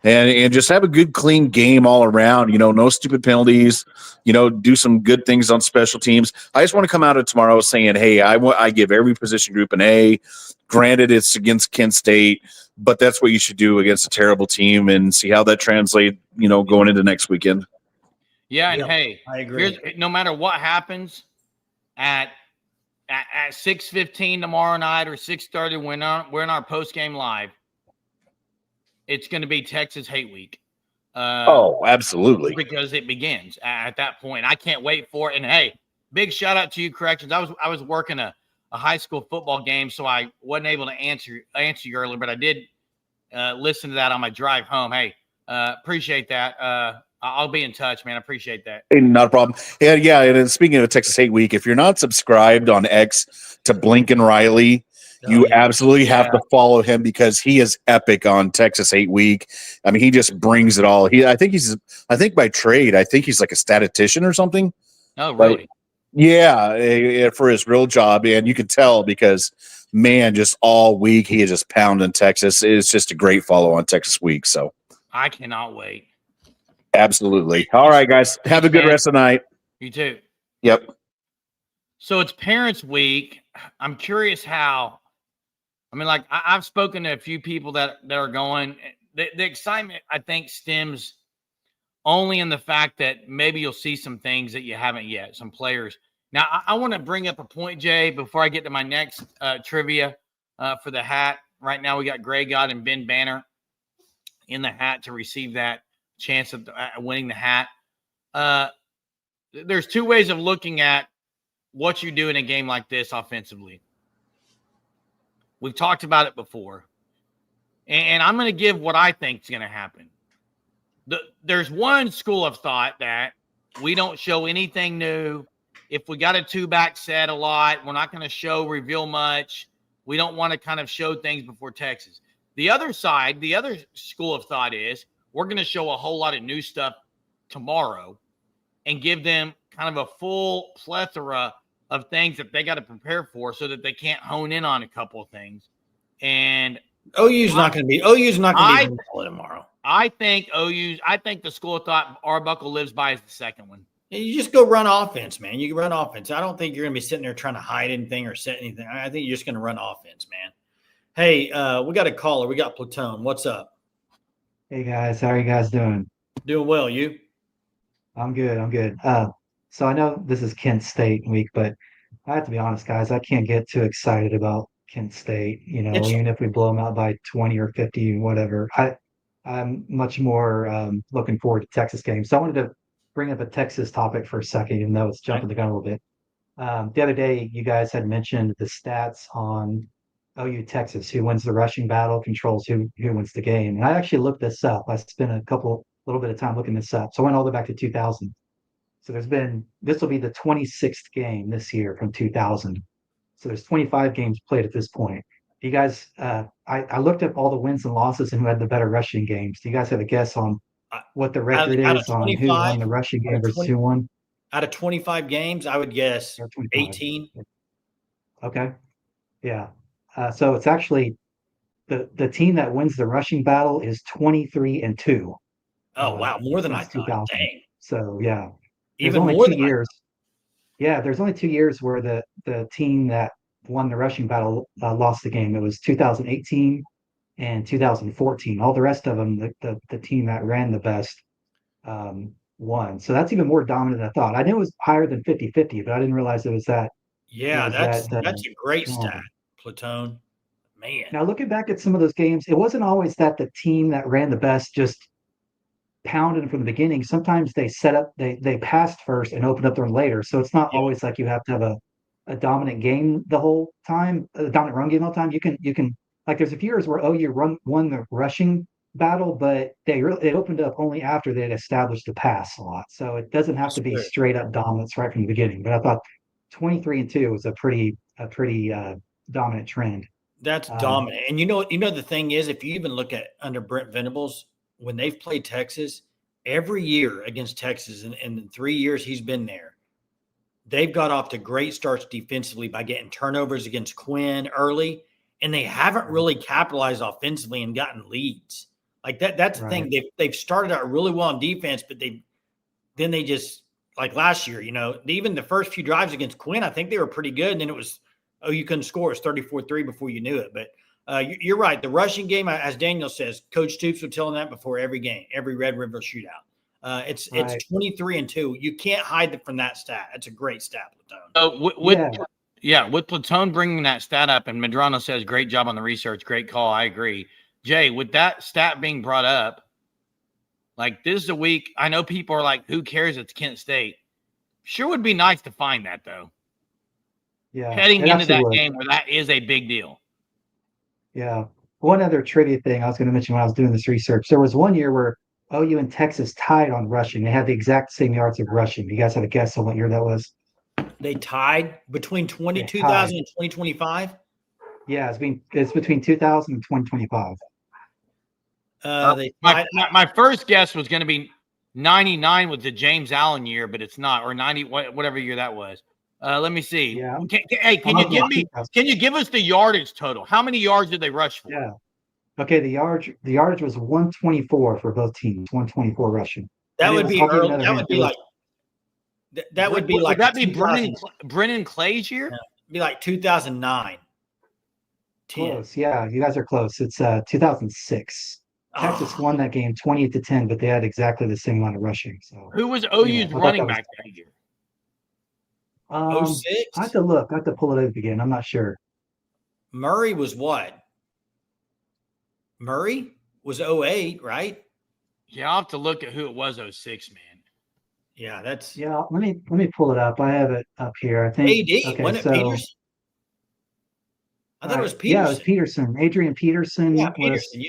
And just have a good, clean game all around. No stupid penalties. Do some good things on special teams. I just want to come out of tomorrow saying, hey, I give every position group an A. Granted, it's against Kent State, but that's what you should do against a terrible team and see how that translates, going into next weekend. Yeah, and hey, I agree. No matter what happens at 6:15 tomorrow night or 6:30 when we're in our post-game live, it's going to be Texas Hate Week. Absolutely. Because it begins at that point. I can't wait for it. And hey, big shout out to you, Corrections. I was working a high school football game, so I wasn't able to answer you earlier, but I did listen to that on my drive home. Hey, appreciate that. I'll be in touch, man. I appreciate that. Hey, not a problem. And yeah, and speaking of Texas Hate Week, if you're not subscribed on X to Blinken Riley, you absolutely have to follow him because he is epic on Texas Hate Week. I mean, he just brings it all. I think by trade, I think he's like a statistician or something. Oh, really? Yeah, for his real job. And you can tell because, man, just all week he is just pounding Texas. It's just a great follow on Texas Week. So I cannot wait. Absolutely. All right, guys. Have a good rest of the night. You too. Yep. So it's Parents Week. I'm curious how. I mean, like I've spoken to a few people that are going. The excitement, I think, stems only in the fact that maybe you'll see some things that you haven't yet, some players. Now, I want to bring up a point, Jay, before I get to my next trivia for the hat. Right now, we got Greg Gott and Ben Banner in the hat to receive that chance of winning the hat. There's two ways of looking at what you do in a game like this offensively. We've talked about it before. And I'm going to give what I think is going to happen. There's one school of thought that we don't show anything new. If we got a two-back set a lot, we're not going to reveal much. We don't want to kind of show things before Texas. The other side, the other school of thought is we're going to show a whole lot of new stuff tomorrow and give them kind of a full plethora of things that they got to prepare for so that they can't hone in on a couple of things. And OU's not going to be tomorrow. I think the school of thought Arbuckle lives by is the second one. You just go run offense, man. You can run offense. I don't think you're going to be sitting there trying to hide anything or set anything. I think you're just going to run offense, man. Hey, we got a caller. We got Platoon. What's up? Hey, guys. How are you guys doing? Doing well. You? I'm good. So I know this is Kent State week, but I have to be honest, guys. I can't get too excited about Kent State. Even if we blow them out by 20 or 50, whatever. I'm much more looking forward to Texas games. So I wanted to bring up a Texas topic for a second, even though it's jumping the gun a little bit. The other day, you guys had mentioned the stats on OU Texas, who wins the rushing battle, controls who wins the game. And I actually looked this up. I spent a little bit of time looking this up. So I went all the way back to 2000. So this will be the 26th game this year from 2000. So there's 25 games played at this point. You guys, I looked up all the wins and losses and who had the better rushing games. Do you guys have a guess on what the record is on who won the rushing game versus who won? Out of 25 games, I would guess 18. Okay. Yeah. So it's actually the team that wins the rushing battle is 23-2. Oh, wow. More than I thought. Dang. So, yeah. Even more than 2 years. Yeah, there's only 2 years where the team that won the rushing battle lost the game. It was 2018 and 2014. All the rest of them, the team that ran the best won. So that's even more dominant than I thought. I knew it was higher than 50-50, but I didn't realize it was that. Yeah, that's a great stat, Platoon. Man. Now, looking back at some of those games, it wasn't always that the team that ran the best just pounded from the beginning. Sometimes they they passed first and opened up their later. So it's not always like you have to have a dominant game the whole time, a dominant run game the whole time. You can like there's a few years where OU won the rushing battle, but they opened up only after they'd established the pass a lot. So it doesn't have to be straight up dominance right from the beginning. But I thought 23-2 was a pretty dominant trend. That's dominant. And you know the thing is, if you even look at under Brent Venables, when they've played Texas, every year against Texas, in the 3 years he's been there, they've got off to great starts defensively by getting turnovers against Quinn early and they haven't really capitalized offensively and gotten leads. Like that's the thing. They've started out really well on defense, but they just, like last year, even the first few drives against Quinn, I think they were pretty good. And then it was, you couldn't score. It was 34-3 before you knew it. But you're right. The rushing game, as Daniel says, Coach Stoops was telling that before every game, every Red River shootout. It's 23-2. You can't hide from that stat. That's a great stat, Platone. With Platone bringing that stat up, and Medrano says, great job on the research. Great call. I agree. Jay, with that stat being brought up, like this is a week, I know people are like, who cares? It's Kent State. Sure would be nice to find that, though. Yeah. Heading into that game where that is a big deal. Yeah. One other trivia thing I was going to mention when I was doing this research, there was one year where OU and Texas tied on rushing. They had the exact same yards of rushing. You guys have a guess on what year that was? They tied between 2000 and 2025? Yeah, it's between 2000 and 2025. My first guess was going to be 99 with the James Allen year, but it's not, or 90, whatever year that was. Let me see. Yeah. Can you give us the yardage total? How many yards did they rush for? Yeah. Okay, the yardage was 124 for both teams, 124 rushing. That would be early. That would be like Would that be Brennan Clay's year? Yeah, it'd be like 2009. 10. Close. Yeah, you guys are close. It's 2006. Texas won that game 28-10, but they had exactly the same amount of rushing. So who was OU's running back that year? 06? I have to look. I have to pull it up again. I'm not sure. Murray was what? Murray was 08, right? Yeah, I'll have to look at who it was 06, man. Yeah, that's let me pull it up. I have it up here. I think AD. Wasn't it Peterson? I thought it was Peterson. Yeah, it was Peterson. Adrian Peterson. Yeah, Peterson.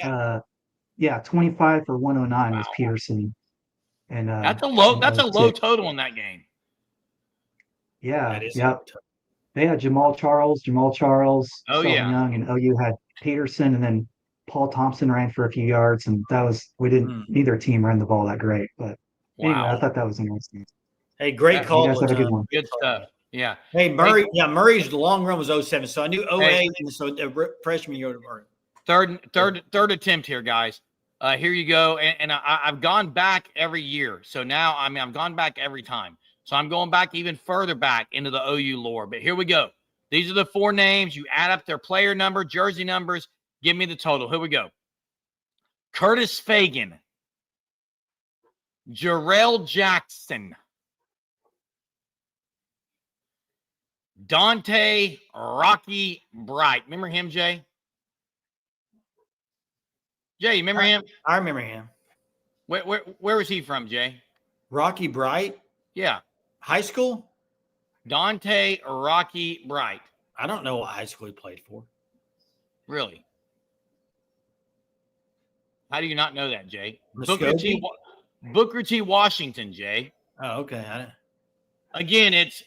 Was, 25 for 109 was Peterson. And that's a low total in that game. Yeah. They had Jamal Charles, Young, and OU had Peterson, and then Paul Thompson ran for a few yards, and neither team ran the ball that great, but anyway, I thought that was interesting. Hey, great call. You guys have a good one. Good stuff. Yeah. Hey, Murray. Yeah, Murray's long run was 07, so I knew 08, and so the freshman year. Third attempt here, guys. Here you go, and I've gone back every year, so now I've gone back every time, so I'm going back even further back into the OU lore. But here we go. These are the 4 names. You add up their player number, jersey numbers. Give me the total. Here we go. Curtis Fagan, Jarrell Jackson, Dante Rocky Bright. Remember him, Jay? Jay, you remember him? I remember him. Where was he from, Jay? Rocky Bright? Yeah. High school? Dante Rocky Bright. I don't know what high school he played for. Really? How do you not know that, Jay? Booker T. Washington, Jay. Oh, okay. Again, it's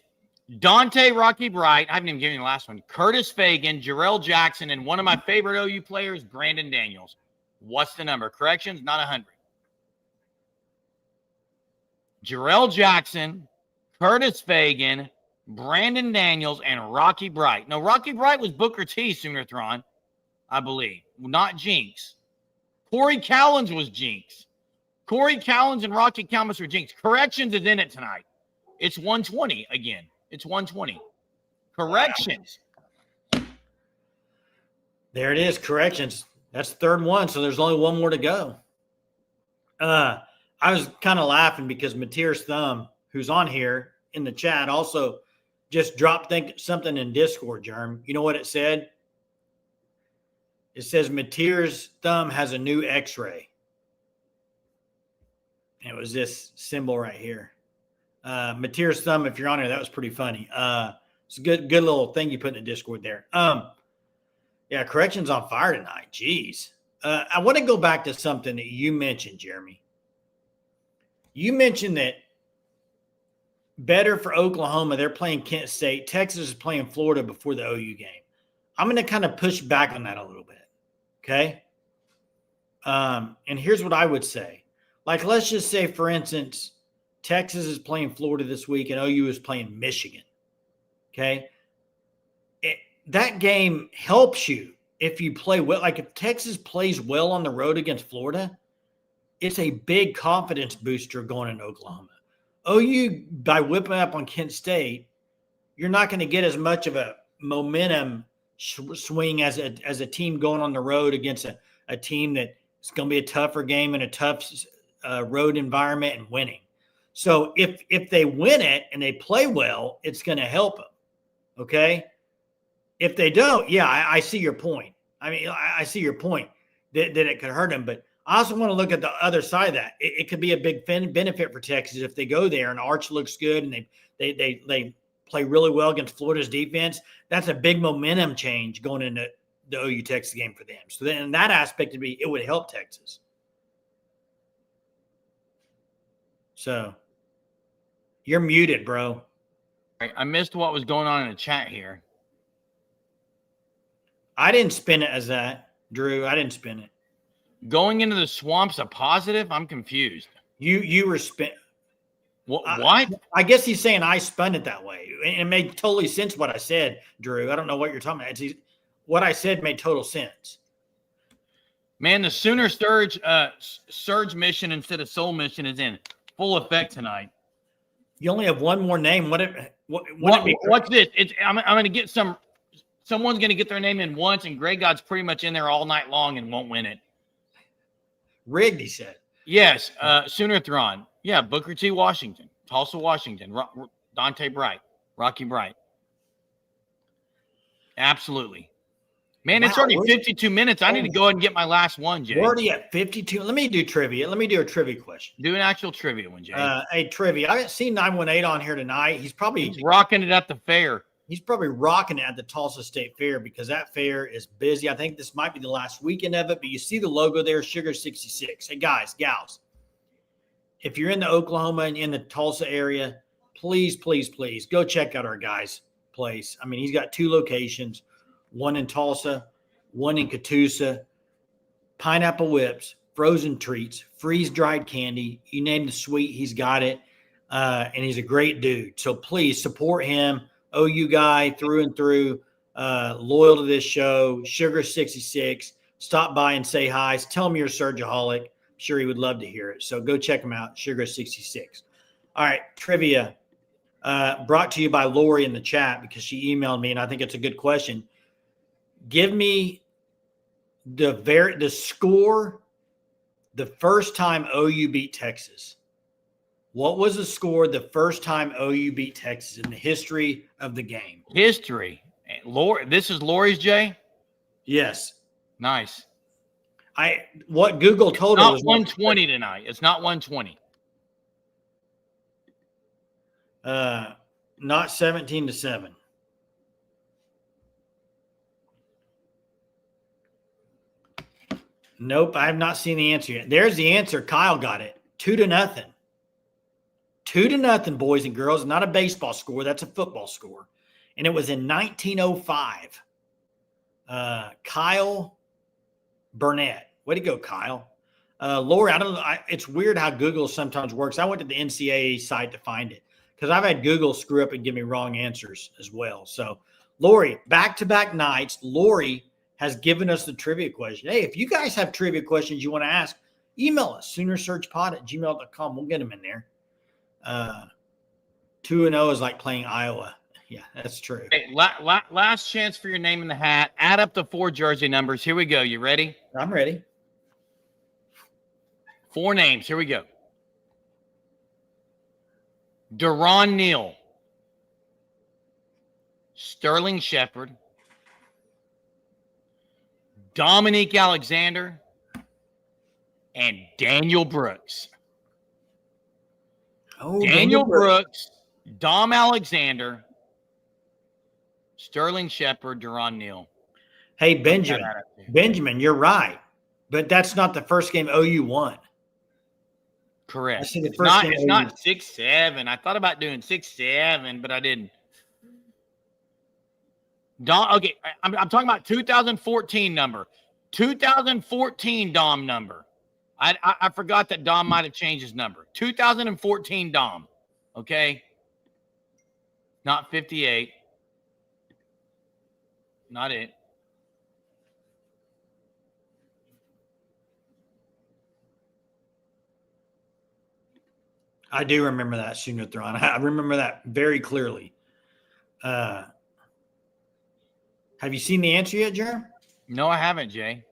Dante Rocky Bright. I haven't even given you the last one. Curtis Fagan, Jarrell Jackson, and one of my favorite OU players, Brandon Daniels. What's the number? Corrections, not 100. Jarrell Jackson, Curtis Fagan, Brandon Daniels, and Rocky Bright. Now, Rocky Bright was Booker T. Sooner-thron, I believe, not Jinx. Corey Cowens was Jinx. Corey Cowens and Rocky Cowens were Jinx. Corrections is in it tonight. It's 120 again. It's 120. Corrections. There it is. Corrections. That's the third one, so there's only one more to go. I was kind of laughing because Mateer's Thumb, who's on here in the chat, also just dropped something in Discord, Germ. You know what it said? It says Mateer's Thumb has a new X-ray. And it was this symbol right here. Mateer's Thumb, if you're on here, that was pretty funny. It's a good little thing you put in the Discord there. Yeah, corrections on fire tonight. Jeez. I want to go back to something that you mentioned, Jeremy. You mentioned that better for Oklahoma, they're playing Kent State. Texas is playing Florida before the OU game. I'm going to kind of push back on that a little bit. Okay? And here's what I would say. Like, let's just say, for instance, Texas is playing Florida this week and OU is playing Michigan. Okay? That game helps you if you play well, like if Texas plays well on the road against Florida, it's a big confidence booster going into Oklahoma. OU, by whipping up on Kent State, you're not going to get as much of a momentum swing as a team going on the road against a team that is going to be a tougher game and a tough road environment and winning. So if they win it and they play well, it's going to help them. Okay. If they don't, yeah, I see your point. I mean, I see your point that it could hurt them, but I also want to look at the other side of that. It could be a big benefit for Texas if they go there and Arch looks good and they play really well against Florida's defense. That's a big momentum change going into the OU Texas game for them. So then in that aspect, it would help Texas. So you're muted, bro. I missed what was going on in the chat here. I didn't spin it as that, Drew. I didn't spin it. Going into the swamp's a positive? I'm confused. You were spin. What? I guess he's saying I spun it that way. It made totally sense what I said, Drew. I don't know what you're talking about. What I said made total sense. Man, the Sooner Surge mission instead of Soul mission is in full effect tonight. You only have one more name. What's this? I'm going to get someone's going to get their name in once, and Greg God's pretty much in there all night long and won't win it. Rigged, he said. Yes, Sooner-thron. Yeah, Booker T. Washington, Tulsa, Washington, Dante Bright, Rocky Bright. Absolutely. Man, it's already 52 minutes. I need to go ahead and get my last one, Jay. We're already at 52. Let me do trivia. Let me do a trivia question. Do an actual trivia one, Jay. Hey, trivia. I haven't seen 918 on here tonight. He's rocking it at the fair. He's probably rocking it at the Tulsa State Fair because that fair is busy. I think this might be the last weekend of it, but you see the logo there, Sugar 66. Hey, guys, gals, if you're in the Oklahoma and in the Tulsa area, please, please, please go check out our guy's place. I mean, he's got 2 locations, one in Tulsa, one in Catoosa, pineapple whips, frozen treats, freeze-dried candy. You name the sweet, he's got it, and he's a great dude. So please support him. OU guy through and through, loyal to this show, Sugar 66. Stop by and say hi. Tell him you're a Surgeaholic. I'm sure he would love to hear it. So go check him out, Sugar 66. All right, trivia brought to you by Lori in the chat because she emailed me, and I think it's a good question. Give me the score the first time OU beat Texas. What was the score the first time OU beat Texas in the history of the game? History. Lori, this is Lori's, Jay? Yes. Nice. What Google told her was 120 tonight. It's not 120. Not 17-7. Nope, I have not seen the answer yet. There's the answer. Kyle got it. 2-0. 2-0, boys and girls. Not a baseball score. That's a football score. And it was in 1905. Kyle Burnett. Way to go, Kyle. Lori, I don't know. It's weird how Google sometimes works. I went to the NCAA site to find it because I've had Google screw up and give me wrong answers as well. So, Lori, back-to-back nights, Lori has given us the trivia question. Hey, if you guys have trivia questions you want to ask, email us, soonersearchpod@gmail.com. We'll get them in there. 2-0 is like playing Iowa. Yeah, that's true. Hey, last chance for your name in the hat. Add up the 4 jersey numbers. Here we go. You ready? I'm ready. 4 names. Here we go. Deron Neal, Sterling Shepard, Dominique Alexander, and Daniel Brooks. Oh, Daniel Brooks, Dom Alexander, Sterling Shepard, Deron Neal. Hey, Benjamin, you're right. But that's not the first game OU won. Correct. I see the It's first game not 6-7. I thought about doing 6-7, but I didn't. Okay, I'm talking about 2014 number. 2014 Dom number. I forgot that Dom might have changed his number. 2014 Dom. Okay. Not 58. Not it. I do remember that Sooner-thron. I remember that very clearly. Have you seen the answer yet, Jerem? No, I haven't, Jay.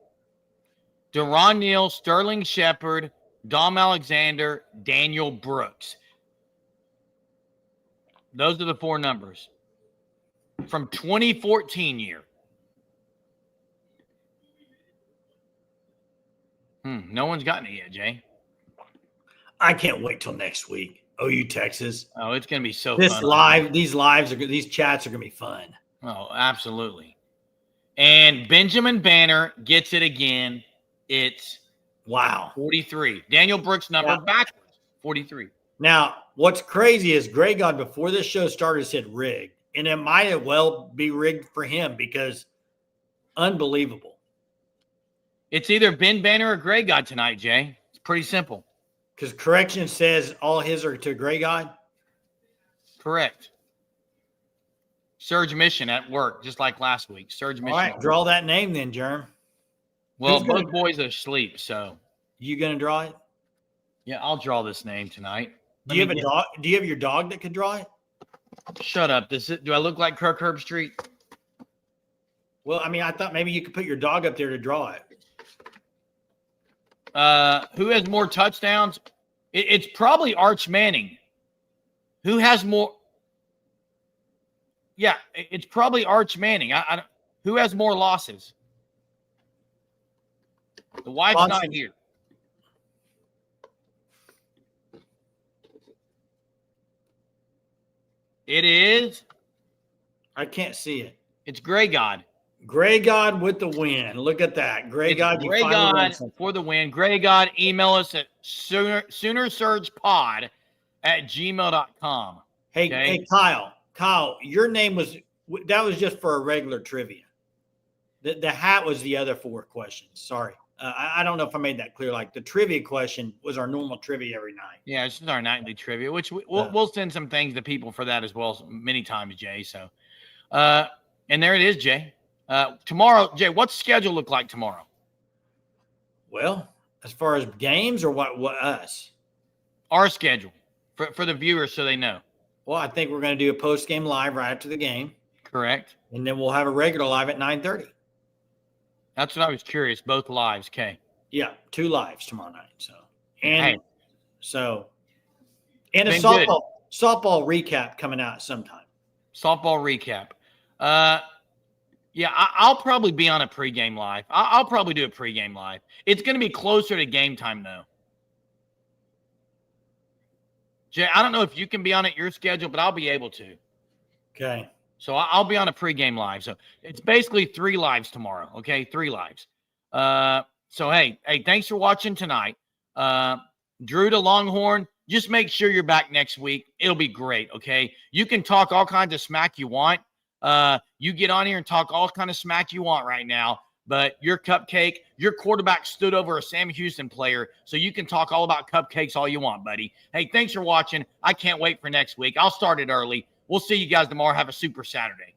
Deron Neal, Sterling Shepard, Dom Alexander, Daniel Brooks. Those are the 4 numbers from 2014 year. No one's gotten it yet, Jay. I can't wait till next week. OU Texas. Oh, it's going to be so fun. These These chats are going to be fun. Oh, absolutely. And Benjamin Banner gets it again. It's wow. 43. Daniel Brooks number backwards. 43. Now, what's crazy is Gray God before this show started said rigged. And it might as well be rigged for him because unbelievable. It's either Ben Banner or Gray God tonight, Jay. It's pretty simple. Because correction says all his are to Gray God? Correct. Surge Mission at work, just like last week. Surge Mission. All right, draw that name then, Jerem. Well, both boys are asleep, so. You going to draw it? Yeah, I'll draw this name tonight. Do you have a dog? Do you have your dog that could draw it? Shut up. Do I look like Kirk Herbstreit? Well, I mean, I thought maybe you could put your dog up there to draw it. Who has more touchdowns? It's probably Arch Manning. Who has more? Yeah, it's probably Arch Manning. Who has more losses? The wife's not here. It is. I can't see it. It's Gray God. Gray God with the win. Look at that. Gray God. Gray God for the win. Gray God, email us at soonersurgepod@gmail.com. Hey, okay? Hey, Kyle. Kyle, your name was just for a regular trivia. The hat was the other 4 questions. Sorry. I don't know if I made that clear. Like the trivia question was our normal trivia every night. Yeah, it's just our nightly trivia, which we'll send some things to people for that as well many times, Jay. So, and there it is, Jay. Tomorrow, Jay, what's the schedule look like tomorrow? Well, as far as games or what us? Our schedule for the viewers so they know. Well, I think we're going to do a post-game live right after the game. Correct. And then we'll have a regular live at 9:30. That's what I was curious. Both lives, okay. Yeah, 2 lives tomorrow night. So and hey. And a softball recap coming out sometime. Softball recap. Yeah, I'll probably be on a pregame live. I'll probably do a pregame live. It's going to be closer to game time, though. Jay, I don't know if you can be on it your schedule, but I'll be able to. Okay. So I'll be on a pregame live. So it's basically 3 lives tomorrow. Okay, 3 lives. So hey, thanks for watching tonight. Drew to Longhorn. Just make sure you're back next week. It'll be great. Okay, you can talk all kinds of smack you want. You get on here and talk all kind of smack you want right now. But your cupcake, your quarterback stood over a Sam Houston player, so you can talk all about cupcakes all you want, buddy. Hey, thanks for watching. I can't wait for next week. I'll start it early. We'll see you guys tomorrow. Have a super Saturday.